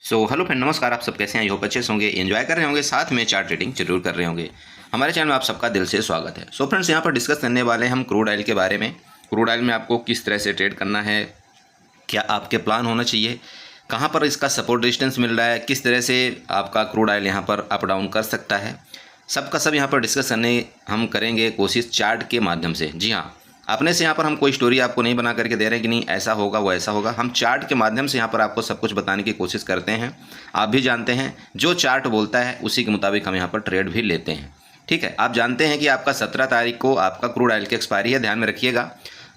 Hello friend, नमस्कार। आप सब कैसे हैं? आई होप अच्छे से होंगे, एंजॉय कर रहे होंगे, साथ में चार्ट ट्रेडिंग जरूर कर रहे होंगे। हमारे चैनल में आप सबका दिल से स्वागत है। फ्रेंड्स, यहाँ पर डिस्कस करने वाले हैं हम क्रूड ऑयल के बारे में। क्रूड ऑयल में आपको किस तरह से ट्रेड करना है, क्या आपके प्लान होना चाहिए, कहाँ पर इसका सपोर्ट रेजिस्टेंस मिल रहा है, किस तरह से आपका क्रूड ऑयल यहाँ पर अप डाउन कर सकता है, सबका सब यहाँ पर डिस्कस करने हम करेंगे कोशिश चार्ट के माध्यम से। जी हाँ, अपने से यहाँ पर हम कोई स्टोरी आपको नहीं बना करके दे रहे हैं कि नहीं ऐसा होगा वो ऐसा होगा। हम चार्ट के माध्यम से यहाँ पर आपको सब कुछ बताने की कोशिश करते हैं। आप भी जानते हैं जो चार्ट बोलता है उसी के मुताबिक हम यहाँ पर ट्रेड भी लेते हैं। ठीक है, आप जानते हैं कि आपका 17 तारीख को आपका क्रूड ऑयल की एक्सपायरी है, ध्यान में रखिएगा।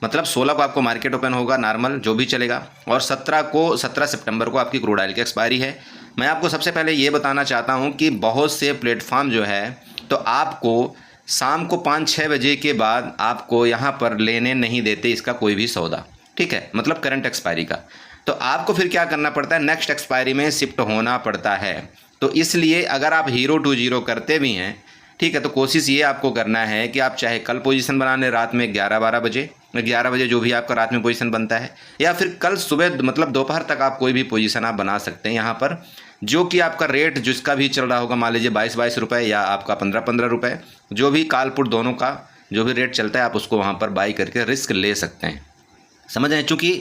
मतलब 16 को आपको मार्केट ओपन होगा, नॉर्मल जो भी चलेगा, और 17 सितंबर को आपकी क्रूड ऑयल की एक्सपायरी है। मैं आपको सबसे पहले ये बताना चाहता हूँ कि बहुत से प्लेटफॉर्म जो है तो आपको शाम को 5-6 बजे के बाद आपको यहाँ पर लेने नहीं देते इसका कोई भी सौदा। ठीक है, मतलब करंट एक्सपायरी का। तो आपको फिर क्या करना पड़ता है, नेक्स्ट एक्सपायरी में शिफ्ट होना पड़ता है। तो इसलिए अगर आप हीरो टू जीरो करते भी हैं, ठीक है, तो कोशिश ये आपको करना है कि आप चाहे कल पोजीशन बना लें रात में 11 बजे जो भी आपका रात में पोजीशन बनता है, या फिर कल सुबह मतलब दोपहर तक आप कोई भी पोजीशन आप बना सकते हैं यहाँ पर, जो कि आपका रेट जिसका भी चल रहा होगा, मान लीजिए 22 रुपये या आपका 15 रुपये, जो भी काल पुट दोनों का जो भी रेट चलता है आप उसको वहाँ पर बाई करके रिस्क ले सकते हैं। समझ रहे हैं? चूँकि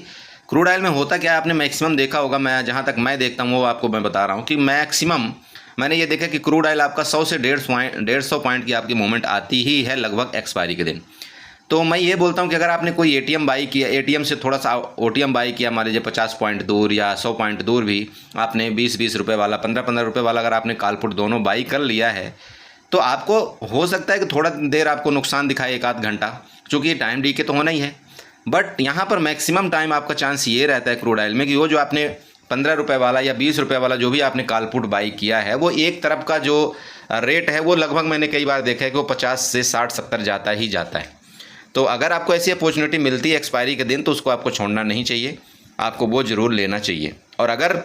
क्रूड ऑयल में होता क्या है, आपने मैक्सिमम देखा होगा, मैं जहाँ तक मैं देखता हूँ वो आपको मैं बता रहा हूँ कि मैक्सिमम मैंने ये देखा कि क्रूड ऑयल आपका 100 से 150 पॉइंट की आपकी मूवमेंट आती ही है लगभग एक्सपायरी के दिन। तो मैं ये बोलता हूँ कि अगर आपने कोई एटीएम बाई किया, एटीएम से थोड़ा सा ओटीएम बाई किया, मान लीजिए 50 पॉइंट दूर या 100 पॉइंट दूर भी आपने 20 रुपये वाला, 15 रुपये वाला अगर आपने कालपुट दोनों बाई कर लिया है, तो आपको हो सकता है कि थोड़ा देर आपको नुकसान दिखाए, 1 आध घंटा, चूँकि टाइम डी के तो होना ही है। बट यहाँ पर मैक्सिमम टाइम आपका चांस ये रहता है क्रूड ऑयल में कि वो जो आपने 15 रुपये वाला या 20 रुपये वाला जो भी आपने कालपुट बाई किया है, वो एक तरफ का जो रेट है वो लगभग मैंने कई बार देखा है कि वो 50 से 60-70 जाता ही जाता है। तो अगर आपको ऐसी अपॉर्चुनिटी मिलती है एक्सपायरी के दिन, तो उसको आपको छोड़ना नहीं चाहिए, आपको वो ज़रूर लेना चाहिए। और अगर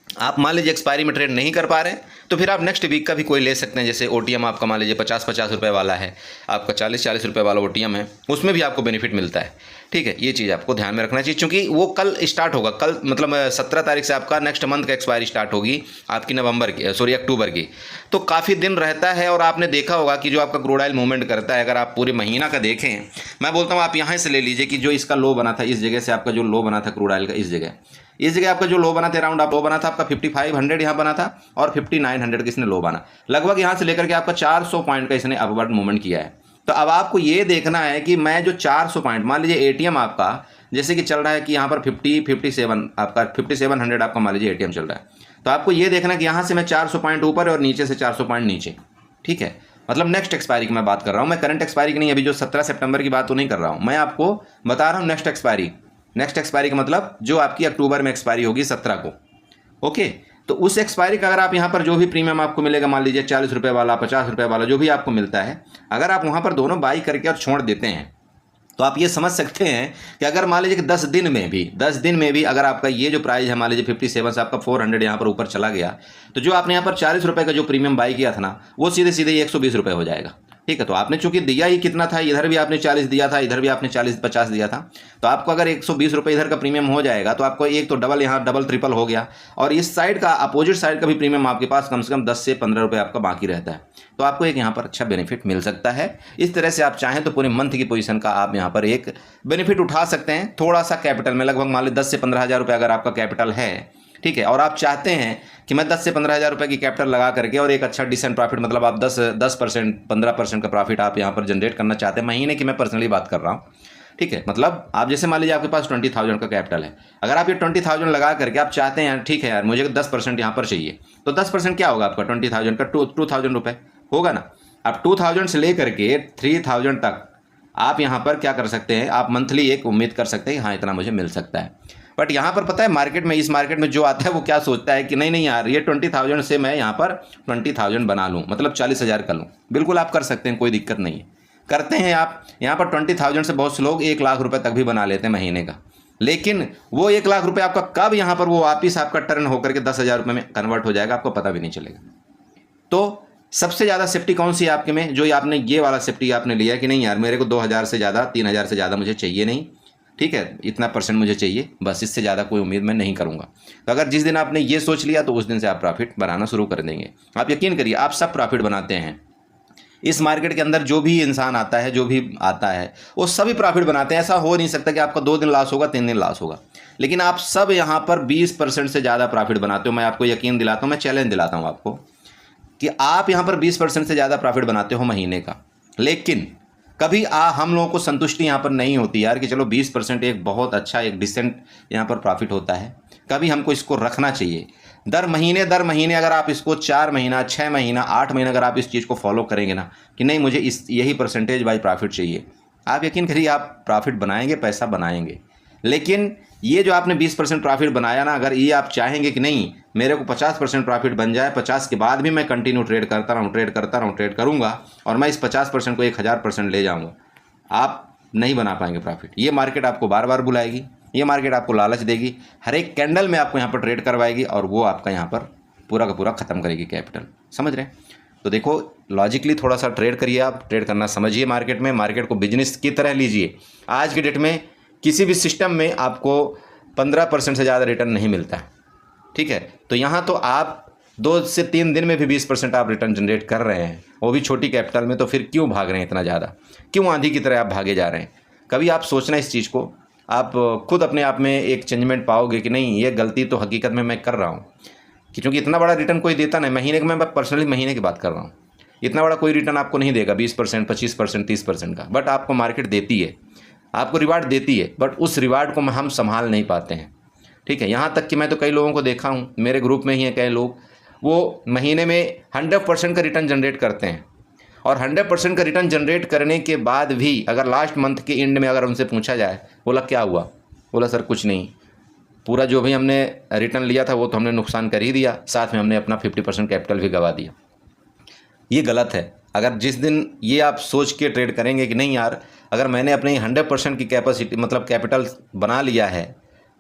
आप मान लीजिए एक्सपायरी में ट्रेड नहीं कर पा रहे हैं, तो फिर आप नेक्स्ट वीक का भी कोई ले सकते हैं। जैसे ओटीएम आपका मान लीजिए 50 रुपये वाला है, आपका 40 रुपये वाला ओटीएम है, उसमें भी आपको बेनिफिट मिलता है। ठीक है, ये चीज़ आपको ध्यान में रखना चाहिए, क्योंकि वो कल स्टार्ट होगा, कल मतलब 17 तारीख से आपका नेक्स्ट मंथ का एक्सपायरी स्टार्ट होगी आपकी अक्टूबर की। तो काफ़ी दिन रहता है, और आपने देखा होगा कि जो आपका क्रूड ऑयल मूवमेंट करता है, अगर आप पूरे महीना का देखें, मैं बोलता हूँ आप यहाँ से ले लीजिए कि जो इसका लो बना था, इस जगह से आपका जो लो बना था क्रूड ऑयल का, इस जगह आपका जो लो बना था, अराउंड लो बना था आपका 5500 यहाँ बना था, और 5900 का इसने लो बना, लगभग यहाँ से लेकर के आपका 400 पॉइंट का इसने अपवर्ड मूवमेंट किया है। तो अब आपको ये देखना है कि मैं जो 400 पॉइंट, मान लीजिए एटीएम आपका जैसे कि चल रहा है कि यहाँ पर 57 आपका 5700 आपका मान लीजिए एटीएम चल रहा है, तो आपको ये देखना कि यहाँ से मैं 400 पॉइंट ऊपर और नीचे से 400 पॉइंट नीचे। ठीक है, मतलब नेक्स्ट एक्सपायरी की मैं बात कर रहा हूँ, मैं करंट एक्सपायरी की नहीं, अभी जो 17 सितंबर की बात तो नहीं कर रहा हूँ, मैं आपको बता रहा हूँ नेक्स्ट एक्सपायरी का मतलब जो आपकी अक्टूबर में एक्सपायरी होगी 17 को। ओके, तो उस एक्सपायरी का अगर आप यहाँ पर जो भी प्रीमियम आपको मिलेगा, मान लीजिए 40 रुपये वाला, 50 रुपये वाला, जो भी आपको मिलता है, अगर आप वहाँ पर दोनों बाई करके और छोड़ देते हैं, तो आप ये समझ सकते हैं कि अगर मान लीजिए कि 10 दिन में भी अगर आपका ये जो प्राइस है मान लीजिए 57 से आपका 400 यहाँ पर ऊपर चला गया, तो जो आपने यहाँ पर 40 रुपये का जो प्रीमियम बाई किया था ना, वो सीधे सीधे 120 रुपये हो जाएगा। ठीक है, तो आपने चूंकि दिया ही कितना था, इधर भी आपने 40 दिया था, इधर भी आपने 40-50 दिया था, तो आपको अगर 120 रुपये इधर का प्रीमियम हो जाएगा, तो आपको एक तो डबल यहाँ डबल ट्रिपल हो गया, और इस साइड का अपोजिट साइड का भी प्रीमियम आपके पास कम से कम 10 से 15 रुपये आपका बाकी रहता है। तो आपको एक यहाँ पर अच्छा बेनिफिट मिल सकता है। इस तरह से आप चाहें तो पूरे मंथ की पोजीशन का आप यहाँ पर एक बेनिफिट उठा सकते हैं, थोड़ा सा कैपिटल में, लगभग मान लीजिए 10 से 15 हज़ार रुपये अगर आपका कैपिटल है। ठीक है, और आप चाहते हैं कि मैं 10 से 15 हज़ार रुपये की कैपिटल लगा करके और एक अच्छा डिसेंट प्रॉफिट, मतलब आप 10% 15% का प्रॉफिट आप यहाँ पर जनरेट करना चाहते हैं महीने की, मैं पर्सनली बात कर रहा हूँ। ठीक है, मतलब आप जैसे मान लीजिए आपके पास 20,000 का कैपिटल है, अगर आप ये 20,000 लगा करके आप चाहते हैं यार ठीक है यार मुझे 10% यहाँ पर चाहिए, तो 10% क्या होगा आपका 20,000 का 2,000 रुपये होगा ना। अब 2,000 से लेकर के 3,000 तक आप यहाँ पर क्या कर सकते हैं, आप मंथली एक उम्मीद कर सकते हैं हाँ इतना मुझे मिल सकता है। बट यहाँ पर पता है मार्केट में, इस मार्केट में जो आता है वो क्या सोचता है कि नहीं यार ये 20,000 से मैं यहाँ पर 20,000 बना लूँ, मतलब 40,000 कर लूँ। बिल्कुल आप कर सकते हैं, कोई दिक्कत नहीं है, करते हैं आप यहाँ पर 20,000 से बहुत से लोग 1 लाख रुपए तक भी बना लेते हैं महीने का। लेकिन वो 1 लाख रुपए आपका कब यहाँ पर वो वापिस आपका टर्न होकर के 10,000 रुपये में कन्वर्ट हो जाएगा, आपको पता भी नहीं चलेगा। तो सबसे ज़्यादा सेफ्टी कौन सी है आपके में, जो आपने ये वाला सेफ्टी आपने लिया कि नहीं यार मेरे को 2,000 से ज़्यादा 3,000 से ज़्यादा मुझे चाहिए नहीं, ठीक है, इतना % मुझे चाहिए, बस इससे ज़्यादा कोई उम्मीद मैं नहीं करूँगा। तो अगर जिस दिन आपने ये सोच लिया तो उस दिन से आप प्रॉफिट बनाना शुरू कर देंगे। आप यकीन करिए, आप सब प्रॉफिट बनाते हैं। इस मार्केट के अंदर जो भी इंसान आता है, जो भी आता है, वो सभी प्रॉफिट बनाते हैं। ऐसा हो नहीं सकता कि आपका 2 दिन लॉस होगा, 3 दिन लॉस होगा, लेकिन आप सब यहाँ पर 20% से ज़्यादा प्रॉफिट बनाते हो। मैं आपको यकीन दिलाता हूँ, मैं चैलेंज दिलाता हूँ आपको कि आप यहाँ पर 20% से ज़्यादा प्रॉफिट बनाते हो महीने का। लेकिन कभी हम लोगों को संतुष्टि यहाँ पर नहीं होती यार कि चलो 20% एक बहुत अच्छा, एक डिसेंट यहाँ पर प्रॉफिट होता है। कभी हमको इसको रखना चाहिए। दर महीने अगर आप इसको 4 महीना, 6 महीना, 8 महीना अगर आप इस चीज़ को फॉलो करेंगे ना कि नहीं मुझे यही % बाई प्रॉफिट चाहिए, आप यकीन करिए आप प्रॉफिट बनाएंगे, पैसा बनाएंगे। लेकिन ये जो आपने 20% प्रॉफिट बनाया ना, अगर ये आप चाहेंगे कि नहीं मेरे को 50% प्रॉफिट बन जाए, 50 के बाद भी मैं कंटिन्यू ट्रेड करूँगा और मैं इस 50% को 1000% ले जाऊँगा, आप नहीं बना पाएंगे प्रॉफिट। ये मार्केट आपको बार बार बुलाएगी, ये मार्केट आपको लालच देगी, हर एक कैंडल में आपको यहाँ पर ट्रेड करवाएगी और वो आपका यहाँ पर पूरा का पूरा ख़त्म करेगी कैपिटल। समझ रहे हैं? तो देखो, लॉजिकली थोड़ा सा ट्रेड करिए, आप ट्रेड करना समझिए मार्केट में, मार्केट को बिजनेस की तरह लीजिए। आज की डेट में किसी भी सिस्टम में आपको 15% से ज़्यादा रिटर्न नहीं मिलता है, ठीक है। तो यहाँ तो आप 2 से 3 दिन में भी 20% आप रिटर्न जनरेट कर रहे हैं, वो भी छोटी कैपिटल में। तो फिर क्यों भाग रहे हैं इतना ज़्यादा, क्यों आंधी की तरह आप भागे जा रहे हैं? कभी आप सोचना इस चीज़ को, आप खुद अपने आप में एक चेंजमेंट पाओगे कि नहीं ये गलती तो हकीकत में मैं कर रहा हूँ, कि चूँकि इतना बड़ा रिटर्न कोई देता नहीं महीने का। मैं पर्सनली महीने की बात कर रहा हूँ, इतना बड़ा कोई रिटर्न आपको नहीं देगा 20%, 25%, 30% का, बट आपको मार्केट देती है, आपको रिवार्ड देती है, बट उस रिवार्ड को हम संभाल नहीं पाते हैं, ठीक है। यहाँ तक कि मैं तो कई लोगों को देखा हूँ, मेरे ग्रुप में ही हैं कई लोग, वो महीने में 100% का रिटर्न जनरेट करते हैं और 100% का रिटर्न जनरेट करने के बाद भी अगर लास्ट मंथ के एंड में अगर उनसे पूछा जाए, बोला क्या हुआ, बोला सर कुछ नहीं, पूरा जो भी हमने रिटर्न लिया था वो तो हमने नुकसान कर ही दिया, साथ में हमने अपना 50% कैपिटल भी गंवा दिया। ये गलत है। अगर जिस दिन ये आप सोच के ट्रेड करेंगे कि नहीं यार, अगर मैंने अपनी 100% की कैपेसिटी मतलब कैपिटल बना लिया है,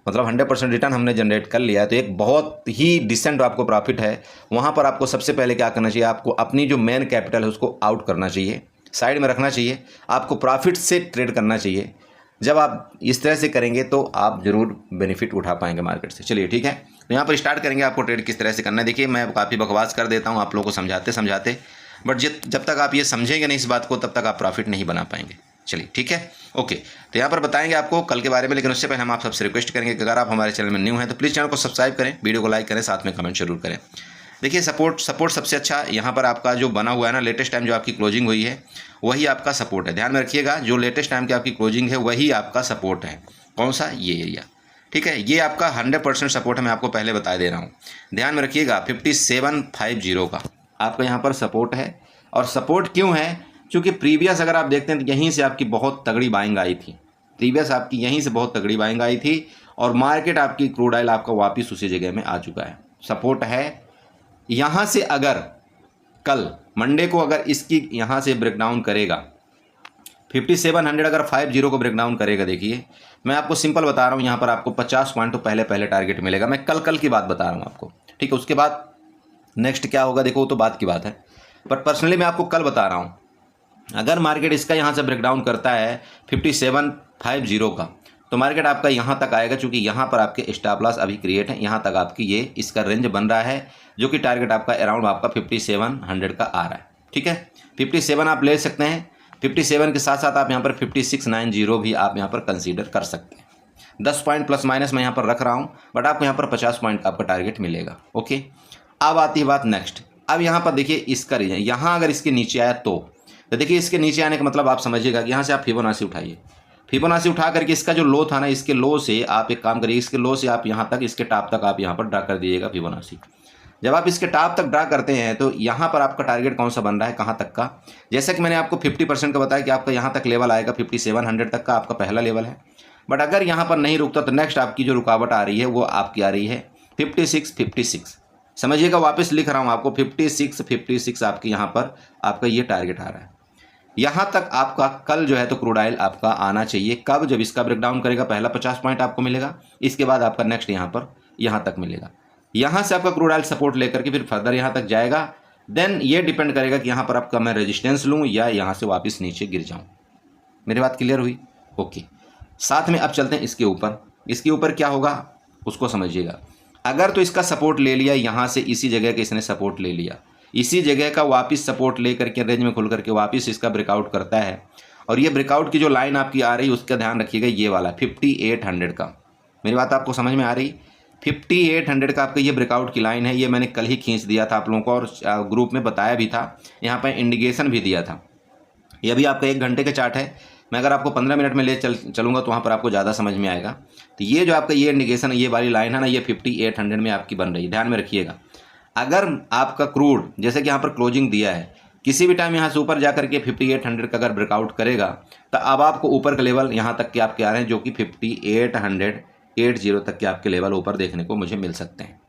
मतलब 100% रिटर्न हमने जनरेट कर लिया है, तो एक बहुत ही डिसेंट आपको प्रॉफिट है। वहाँ पर आपको सबसे पहले क्या करना चाहिए, आपको अपनी जो मेन कैपिटल है उसको आउट करना चाहिए, साइड में रखना चाहिए, आपको प्रॉफिट से ट्रेड करना चाहिए। जब आप इस तरह से करेंगे तो आप ज़रूर बेनिफिट उठा पाएंगे मार्केट से। चलिए ठीक है, तो यहाँ पर स्टार्ट करेंगे आपको ट्रेड किस तरह से करना है। देखिए मैं काफ़ी बकवास कर देता हूँ आप लोगों को समझाते, बट जब तक आप ये समझेंगे नहीं इस बात को, तब तक आप प्रॉफिट नहीं बना पाएंगे। चलिए ठीक है, ओके। तो यहाँ पर बताएंगे आपको कल के बारे में, लेकिन उससे पहले हम आप सबसे रिक्वेस्ट करेंगे कि अगर आप हमारे चैनल में न्यू हैं तो प्लीज़ चैनल को सब्सक्राइब करें, वीडियो को लाइक करें, साथ में कमेंट जरूर करें। देखिए सपोर्ट सबसे अच्छा यहाँ पर आपका जो बना हुआ है ना, लेटेस्ट टाइम जो आपकी क्लोजिंग हुई है वही आपका सपोर्ट है। ध्यान में रखिएगा, जो लेटेस्ट टाइम की आपकी क्लोजिंग है वही आपका सपोर्ट है। कौन सा? ये एरिया, ठीक है। ये आपका 100% सपोर्ट है, मैं आपको पहले बता दे रहा हूँ। ध्यान में रखिएगा 5750 का आपका यहाँ पर सपोर्ट है। और सपोर्ट क्यों है? क्योंकि प्रीवियस अगर आप देखते हैं तो यहीं से आपकी बहुत तगड़ी बाइंग आई थी, प्रीवियस आपकी यहीं से बहुत तगड़ी बाइंग आई थी और मार्केट आपकी क्रूड ऑयल आपका वापस उसी जगह में आ चुका है। सपोर्ट है यहाँ से। अगर कल मंडे को अगर इसकी यहाँ से ब्रेकडाउन करेगा 5700, अगर 50 को ब्रेकडाउन करेगा, देखिए मैं आपको सिंपल बता रहा हूँ, यहाँ पर आपको 50 पॉइंट तो पहले टारगेट मिलेगा। मैं कल की बात बता रहा हूँ आपको, ठीक है। उसके बाद नेक्स्ट क्या होगा देखो, वो तो बात की बात है, पर पर्सनली मैं आपको कल बता रहा हूँ, अगर मार्केट इसका यहाँ से ब्रेकडाउन करता है 5750 का, तो मार्केट आपका यहाँ तक आएगा, क्योंकि यहाँ पर आपके स्टॉप लॉस अभी क्रिएट है, यहाँ तक आपकी ये इसका रेंज बन रहा है, जो कि टारगेट आपका अराउंड आपका 5700 का आ रहा है, ठीक है। 57 आप ले सकते हैं, 57 के साथ साथ आप यहाँ पर 5690 भी आप यहाँ पर कंसीडर कर सकते हैं। 10 पॉइंट प्लस माइनस मैं यहाँ पर रख रहा हूँ, बट आपको यहाँ पर 50 पॉइंट का आपका टारगेट मिलेगा, ओके। अब आती है बात नेक्स्ट। अब यहाँ पर देखिए इसका रीजन, यहाँ अगर इसके नीचे आया तो देखिए इसके नीचे आने का मतलब आप समझिएगा कि यहाँ से आप फिबोनाची उठाइए, फिबोनाची उठा करके इसका जो लो था ना, इसके लो से आप एक काम करिए, इसके लो से आप यहाँ तक, इसके टॉप तक आप यहाँ पर ड्रा कर दीजिएगा फिबोनाची। जब आप इसके टॉप तक ड्रा करते हैं तो यहाँ पर आपका टारगेट कौन सा बन रहा है, कहाँ तक का? जैसा कि मैंने आपको 50% का बताया कि आपका यहाँ तक लेवल आएगा, 5700 तक का आपका पहला लेवल है। बट अगर यहाँ पर नहीं रुकता तो नेक्स्ट आपकी जो रुकावट आ रही है वो आपकी आ रही है 56। समझिएगा, वापस लिख रहा हूँ आपको, 56 आपके यहाँ पर आपका ये टारगेट आ रहा है। यहाँ तक आपका कल जो है तो क्रूड ऑयल आपका आना चाहिए। कब? जब इसका ब्रेकडाउन करेगा, पहला 50 पॉइंट आपको मिलेगा, इसके बाद आपका नेक्स्ट यहाँ तक मिलेगा। यहाँ से आपका क्रूड ऑयल सपोर्ट लेकर के फिर फर्दर यहाँ तक जाएगा। देन ये डिपेंड करेगा कि यहाँ पर आपका मैं रेजिस्टेंस लूँ या यहाँ से वापस नीचे गिर जाऊँ। मेरी बात क्लियर हुई? ओके। साथ में अब चलते हैं इसके ऊपर। इसके ऊपर क्या होगा उसको समझिएगा। अगर तो इसका सपोर्ट ले लिया यहाँ से, इसी जगह के इसने सपोर्ट ले लिया, इसी जगह का वापस सपोर्ट ले करके रेंज में खुल करके वापस इसका ब्रेकआउट करता है, और ये ब्रेकआउट की जो लाइन आपकी आ रही है उसका ध्यान रखिएगा, ये वाला 5800 का। मेरी बात आपको समझ में आ रही? 5800 का आपका ये ब्रेकआउट की लाइन है। ये मैंने कल ही खींच दिया था आप लोगों को और ग्रुप में बताया भी था, यहाँ पर इंडिकेशन भी दिया था। ये भी आपका 1 घंटे का चार्ट है। मैं अगर आपको 15 मिनट में ले चलूँगा तो वहाँ पर आपको ज़्यादा समझ में आएगा। तो ये जो आपका ये इंडिकेशन, ये वाली लाइन है ना, ये 5800 में आपकी बन रही है, ध्यान में रखिएगा। अगर आपका क्रूड जैसे कि यहाँ पर क्लोजिंग दिया है, किसी भी टाइम यहाँ से ऊपर जा करके 5800 का अगर ब्रेकआउट करेगा तो अब आपको ऊपर का लेवल यहाँ तक के आपके आ रहे हैं, जो कि 5880 तक के आपके लेवल ऊपर देखने को मुझे मिल सकते हैं।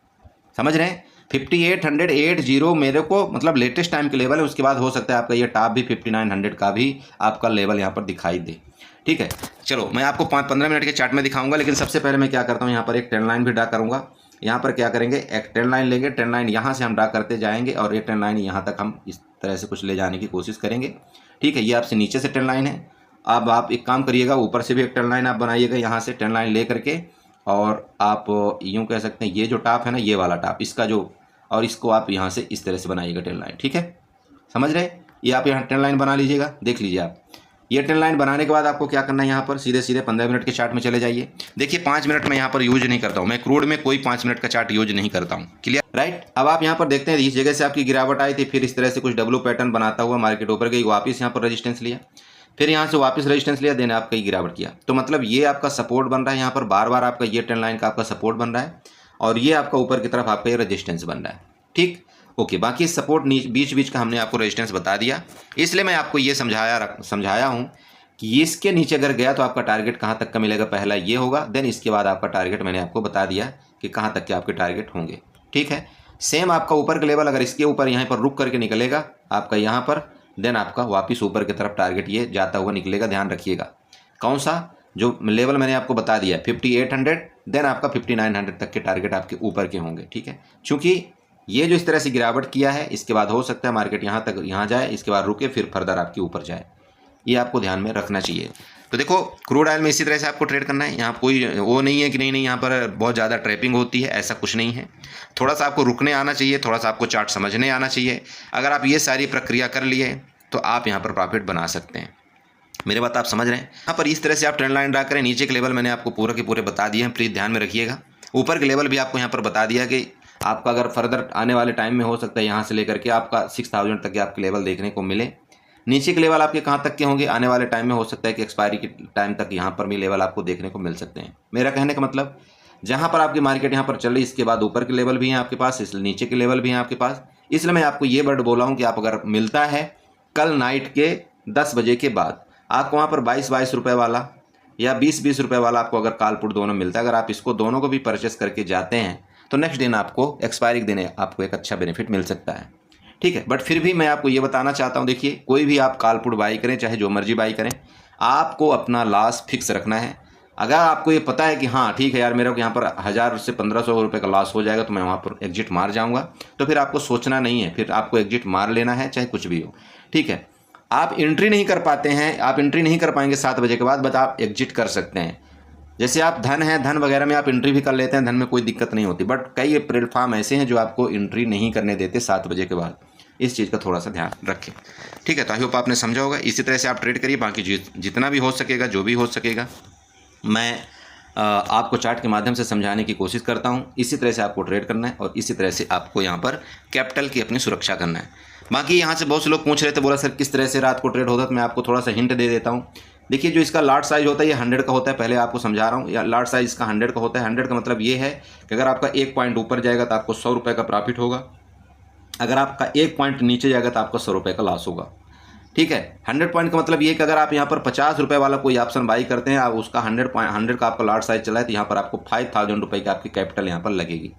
समझ रहे हैं? 5880 मेरे को मतलब लेटेस्ट टाइम के लेवल है। उसके बाद हो सकता है आपका ये टॉप भी 5900 का भी आपका लेवल यहाँ पर दिखाई दे। ठीक है, चलो मैं आपको 15 मिनट के चार्ट में दिखाऊंगा, लेकिन सबसे पहले मैं क्या करता हूँ, यहाँ पर एक ट्रेंड लाइन भी ड्रा करूँगा। यहाँ पर क्या करेंगे, एक ट्रेंड लाइन लेंगे, ट्रेंड लाइन यहाँ से हम ड्रा करते जाएंगे और ये ट्रेंड लाइन यहाँ तक हम इस तरह से कुछ ले जाने की कोशिश करेंगे। ठीक है, ये आपसे नीचे से ट्रेंड लाइन है। अब आप एक काम करिएगा, ऊपर से भी एक ट्रेंड लाइन आप बनाइएगा, यहाँ से ट्रेंड लाइन ले करके, और आप यूँ कह सकते हैं ये जो टॉप है ना, ये वाला टॉप, इसका जो, और इसको आप यहाँ से इस तरह से बनाइएगा ट्रेंड लाइन। ठीक है, समझ रहे? ये आप यहाँ ट्रेंड लाइन बना लीजिएगा, देख लीजिए आप। ये ट्रेंड लाइन बनाने के बाद आपको क्या करना है, यहाँ पर सीधे सीधे 15 मिनट के चार्ट में चले जाइए। देखिए 5 मिनट में यहाँ पर यूज नहीं करता हूँ मैं, क्रूड में कोई 5 मिनट का चार्ट यूज नहीं करता हूँ। Clear, right? अब आप यहाँ पर देखते हैं इस जगह से आपकी गिरावट आई थी, फिर इस तरह से कुछ डब्ल्यू पैटर्न बनाता हुआ मार्केट ऊपर गई, वापस यहाँ पर रेजिस्टेंस लिया, फिर यहाँ से वापस रेजिस्टेंस लिया, देन आपका ये गिरावट किया। तो मतलब ये आपका सपोर्ट बन रहा है, यहाँ पर बार बार आपका ये ट्रेंड लाइन का आपका सपोर्ट बन रहा है, और ये आपका ऊपर की तरफ आपका ये रेजिस्टेंस बन रहा है। ठीक, ओके। बाकी सपोर्ट बीच बीच का हमने आपको रेजिस्टेंस बता दिया, इसलिए मैं आपको ये समझाया हूँ कि इसके नीचे अगर गया तो आपका टारगेट कहाँ तक का मिलेगा। पहला ये होगा, देन इसके बाद आपका टारगेट मैंने आपको बता दिया कि कहाँ तक के आपके टारगेट होंगे। ठीक है, सेम आपका ऊपर का लेवल अगर इसके ऊपर यहाँ पर रुक करके निकलेगा आपका यहाँ पर, देन आपका वापस ऊपर की तरफ टारगेट ये जाता हुआ निकलेगा। ध्यान रखिएगा कौन सा, जो लेवल मैंने आपको बता दिया 5800, देन आपका 5900 तक के टारगेट आपके ऊपर के होंगे। ठीक है, चूँकि ये जो इस तरह से गिरावट किया है, इसके बाद हो सकता है मार्केट यहाँ तक यहाँ जाए, इसके बाद रुके, फिर फर्दर आपके ऊपर जाए। ये आपको ध्यान में रखना चाहिए। तो देखो क्रूड ऑयल में इसी तरह से आपको ट्रेड करना है। यहाँ कोई वो नहीं है कि नहीं यहाँ पर बहुत ज़्यादा ट्रैपिंग होती है, ऐसा कुछ नहीं है। थोड़ा सा आपको रुकने आना चाहिए, थोड़ा सा आपको चार्ट समझने आना चाहिए। अगर आप ये सारी प्रक्रिया कर लिए तो आप यहाँ पर प्रॉफिट बना सकते हैं। मेरे बात आप समझ रहे हैं? यहाँ पर इस तरह से आप ट्रेंड लाइन ड्रा करें। नीचे के लेवल मैंने आपको पूरे के पूरे बता दिए हैं, प्लीज़ ध्यान में रखिएगा। ऊपर के लेवल भी आपको यहाँ पर बता दिया कि आपका अगर फर्दर आने वाले टाइम में हो सकता है यहाँ से लेकर के आपका 6000 तक के आपके लेवल देखने को मिले। नीचे के लेवल आपके कहाँ तक के होंगे आने वाले टाइम में, हो सकता है कि एक्सपायरी के टाइम तक यहाँ पर भी लेवल आपको देखने को मिल सकते हैं। मेरा कहने का मतलब, जहाँ पर आपकी मार्केट यहाँ पर चल रही, इसके बाद ऊपर के लेवल भी हैं आपके पास, इसलिए नीचे के लेवल भी हैं आपके पास। इसलिए मैं आपको ये वर्ड बोला हूँ कि आप अगर मिलता है कल नाइट के 10 बजे के बाद आपको वहाँ पर 22 रुपये वाला या 20 रुपये वाला आपको अगर कॉल पुट दोनों मिलता है, अगर आप इसको दोनों को भी परचेस करके जाते हैं तो नेक्स्ट दिन आपको एक्सपायरी के दिन आपको एक अच्छा बेनिफिट मिल सकता है। ठीक है, बट फिर भी मैं आपको ये बताना चाहता हूँ, देखिए कोई भी आप कॉल पुट बाई करें, चाहे जो मर्जी बाई करें, आपको अपना लॉस फिक्स रखना है। अगर आपको ये पता है कि हाँ ठीक है यार, मेरे को यहाँ पर 1000 से 1500 रुपये का लॉस हो जाएगा तो मैं वहाँ पर एग्जिट मार जाऊँगा, तो फिर आपको सोचना नहीं है, फिर आपको एग्जिट मार लेना है, चाहे कुछ भी हो। ठीक है, आप एंट्री नहीं कर पाते हैं, आप एंट्री नहीं कर पाएंगे 7 बजे के बाद, बट आप एग्जिट कर सकते हैं। जैसे आप धन है, धन वगैरह में आप एंट्री भी कर लेते हैं, धन में कोई दिक्कत नहीं होती, बट कई प्लेटफॉर्म ऐसे हैं जो आपको एंट्री नहीं करने देते 7 बजे के बाद। इस चीज़ का थोड़ा सा ध्यान रखें। ठीक है, तो आई होप आपने समझा होगा। इसी तरह से आप ट्रेड करिए, बाकी जितना भी हो सकेगा, जो भी हो सकेगा, मैं आपको चार्ट के माध्यम से समझाने की कोशिश करता हूँ। इसी तरह से आपको ट्रेड करना है और इसी तरह से आपको यहाँ पर कैपिटल की अपनी सुरक्षा करना है। बाकी यहाँ से बहुत से लोग पूछ रहे थे, बोला सर किस तरह से रात को ट्रेड होता है, तो मैं आपको थोड़ा सा हिंट दे देता हूँ। देखिए जो इसका लाट साइज होता है ये 100 का होता है, पहले आपको समझा रहा हूँ। या लाट साइज इसका 100 का होता है। 100 का मतलब ये है कि अगर आपका 1 पॉइंट ऊपर जाएगा तो आपको 100 रुपये का प्रॉफिट होगा, अगर आपका 1 पॉइंट नीचे जाएगा तो आपको 100 रुपये का लॉस होगा। ठीक है, 100 पॉइंट का मतलब ये कि अगर आप यहाँ पर 50 रुपये वाला कोई ऑप्शन बाई करते हैं, आप उसका 100 का आपका लाट साइज चला है, तो यहाँ पर आपको 5000 रुपये की आपकी कैपिटल यहाँ पर लगेगी।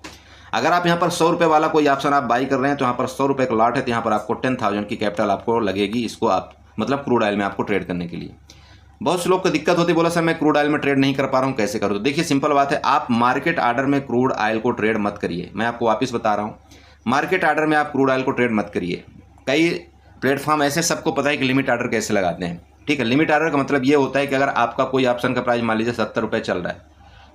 अगर आप यहाँ पर 100 रुपये वाला कोई ऑप्शन आप बाई कर रहे हैं तो यहाँ पर 100 रुपये का लॉट है, तो यहाँ पर आपको 10,000 की कैपिटल आपको लगेगी। इसको आप मतलब क्रूड ऑयल में आपको ट्रेड करने के लिए। बहुत से लोग को दिक्कत होती है, बोला सर मैं क्रूड ऑयल में ट्रेड नहीं कर पा रहा हूँ, कैसे करूँ? तो देखिए सिंपल बात है, आप मार्केट आर्डर में क्रूड ऑयल को ट्रेड मत करिए। मैं आपको वापस बता रहा हूँ, मार्केट आर्डर में आप क्रूड ऑयल को ट्रेड मत करिए। कई प्लेटफॉर्म ऐसे, सबको पता है कि लिमिट आर्डर कैसे लगाते हैं। ठीक है। लिमिट ऑर्डर का मतलब ये होता है कि अगर आपका कोई ऑप्शन का प्राइस मान लीजिए 70 रुपये चल रहा है,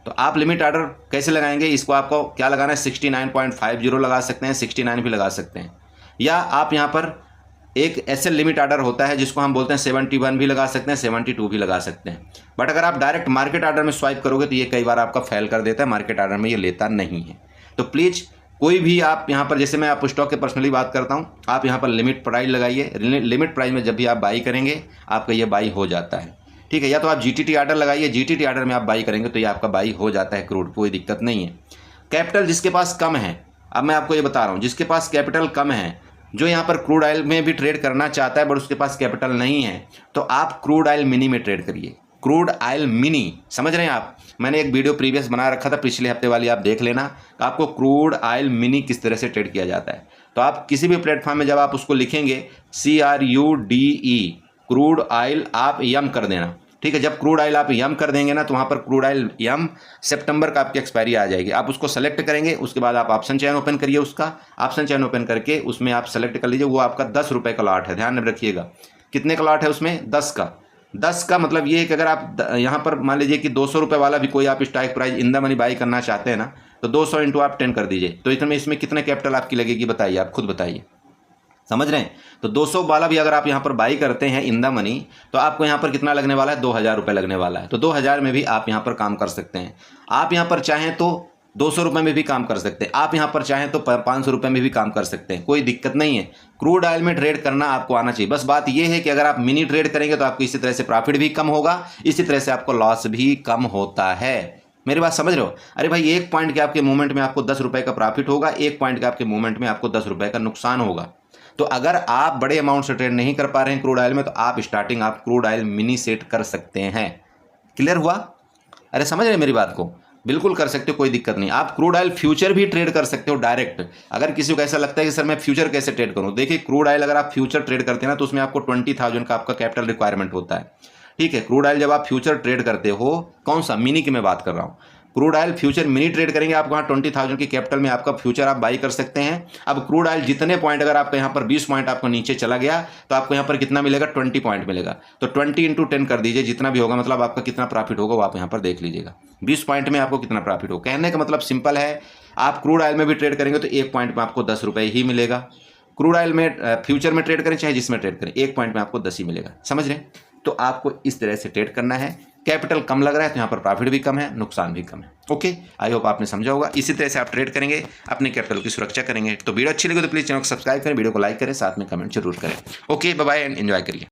तो आप लिमिट ऑर्डर कैसे लगाएंगे, इसको आपको क्या लगाना है, 69.50 लगा सकते हैं, 69 भी लगा सकते हैं, या आप यहाँ पर एक ऐसे लिमिट ऑर्डर होता है जिसको हम बोलते हैं 71 भी लगा सकते हैं, 72 भी लगा सकते हैं। बट अगर आप डायरेक्ट मार्केट ऑर्डर में स्वाइप करोगे तो ये कई बार आपका फेल कर देता है, मार्केट ऑर्डर में ये लेता नहीं है। तो प्लीज़ कोई भी आप यहाँ पर, जैसे मैं आप स्टॉक के पर्सनली बात करता हूँ, आप यहाँ पर लिमिट प्राइस लगाइए। लिमिट प्राइस में जब भी आप बाई करेंगे आपका ये बाई हो जाता है, ठीक है। या तो आप जीटीटी ऑर्डर लगाइए, जीटीटी ऑर्डर में आप बाई करेंगे तो ये आपका बाई हो जाता है क्रूड, कोई दिक्कत नहीं है। कैपिटल जिसके पास कम है, अब मैं आपको ये बता रहा हूँ, जिसके पास कैपिटल कम है, जो यहाँ पर क्रूड ऑयल में भी ट्रेड करना चाहता है बट उसके पास कैपिटल नहीं है, तो आप क्रूड ऑयल मिनी में ट्रेड करिए। क्रूड ऑयल मिनी, समझ रहे हैं आप, मैंने एक वीडियो प्रीवियस बना रखा था पिछले हफ्ते वाली, आप देख लेना, आपको क्रूड ऑयल मिनी किस तरह से ट्रेड किया जाता है। तो आप किसी भी प्लेटफॉर्म में जब आप उसको लिखेंगे CRUDE क्रूड ऑयल, आप यम कर देना, ठीक है। जब क्रूड ऑयल आप यम कर देंगे ना, तो वहाँ पर क्रूड ऑयल यम सितंबर का आपकी एक्सपायरी आ जाएगी। आप उसको सेलेक्ट करेंगे, उसके बाद आप ऑप्शन चैन ओपन करिए, उसका ऑप्शन चैन ओपन करके उसमें आप सेलेक्ट कर लीजिए। वो आपका 10 रुपये का लॉट है, ध्यान में रखिएगा। कितने का लॉट है उसमें, 10 का। 10 का मतलब ये है कि अगर आप यहाँ पर मान लीजिए कि 200 रुपये वाला भी कोई आप strike price in the money by करना चाहते हैं ना, तो 200 इंटू आप 10 कर दीजिए, तो इतने इसमें कितने कैपिटल आपकी लगेगी बताइए, आप खुद बताइए, समझ रहे हैं। तो 200 वाला भी अगर आप यहाँ पर बाई करते हैं इन द मनी, तो आपको यहाँ पर कितना लगने वाला है, 2000 रुपये लगने वाला है। तो 2000 में भी आप यहाँ पर काम कर सकते हैं। आप यहाँ पर चाहें तो 200 रुपये में भी काम कर सकते हैं, आप यहाँ पर चाहें तो 500 रुपये में भी काम कर सकते हैं, कोई दिक्कत नहीं है। क्रूड ऑयल में ट्रेड करना आपको आना चाहिए। बस बात यह है कि अगर आप मिनी ट्रेड करेंगे तो आपको इसी तरह से प्रॉफिट भी कम होगा, इसी तरह से आपको लॉस भी कम होता है। मेरी बात समझ रहे हो। अरे भाई, 1 पॉइंट के आपके मूवमेंट में आपको 10 रुपये का प्रॉफिट होगा, 1 पॉइंट के आपके मूवमेंट में आपको 10 रुपये का नुकसान होगा। तो अगर आप बड़े अमाउंट से ट्रेड नहीं कर पा रहे हैं क्रूड ऑयल में, तो आप स्टार्टिंग आप क्रूड ऑयल मिनी सेट कर सकते हैं। क्लियर हुआ? अरे समझ रहे मेरी बात को, बिल्कुल कर सकते हो, कोई दिक्कत नहीं। आप क्रूड ऑयल फ्यूचर भी ट्रेड कर सकते हो डायरेक्ट। अगर किसी को ऐसा लगता है कि सर मैं फ्यूचर कैसे ट्रेड करूं, देखिए क्रूड ऑयल अगर आप फ्यूचर ट्रेड करते हैं ना, तो उसमें आपको 20,000 का आपका कैपिटल रिक्वायरमेंट होता है, ठीक है। क्रूड ऑयल जब आप फ्यूचर ट्रेड करते हो, कौन सा, मिनी की मैं बात कर रहा हूँ, crude oil future mini trade करेंगे, आप वहाँ 20,000 की कैपिटल में आपका फ्यूचर आप बाई कर सकते हैं। अब क्रूड ऑयल जितने पॉइंट, अगर आपका यहाँ पर 20 पॉइंट आपको नीचे चला गया, तो आपको यहाँ पर कितना मिलेगा, 20 पॉइंट मिलेगा। तो 20 इंटू 10 कर दीजिए, जितना भी होगा, मतलब आपका कितना प्रॉफिट होगा वो आप यहाँ पर देख लीजिएगा। 20 पॉइंट में आपको कितना प्रॉफिट होगा। कहने का मतलब सिंपल है, आप क्रूड ऑयल में भी ट्रेड करेंगे तो 1 पॉइंट में आपको 10 रुपये ही मिलेगा। क्रूड ऑयल में फ्यूचर में ट्रेड करें चाहे जिसमें ट्रेड करें, 1 पॉइंट में आपको 10 ही मिलेगा, समझ रहे हैं। तो आपको इस तरह से ट्रेड करना है। कैपिटल कम लग रहा है तो यहाँ पर प्रॉफिट भी कम है, नुकसान भी कम है। ओके, आई होप आपने समझा होगा। इसी तरह से आप ट्रेड करेंगे, अपने कैपिटल की सुरक्षा करेंगे। तो वीडियो अच्छी लगी तो प्लीज़ चैनल को सब्सक्राइब करें, वीडियो को लाइक करें, साथ में कमेंट जरूर करें। Okay, bye bye and enjoy करिए।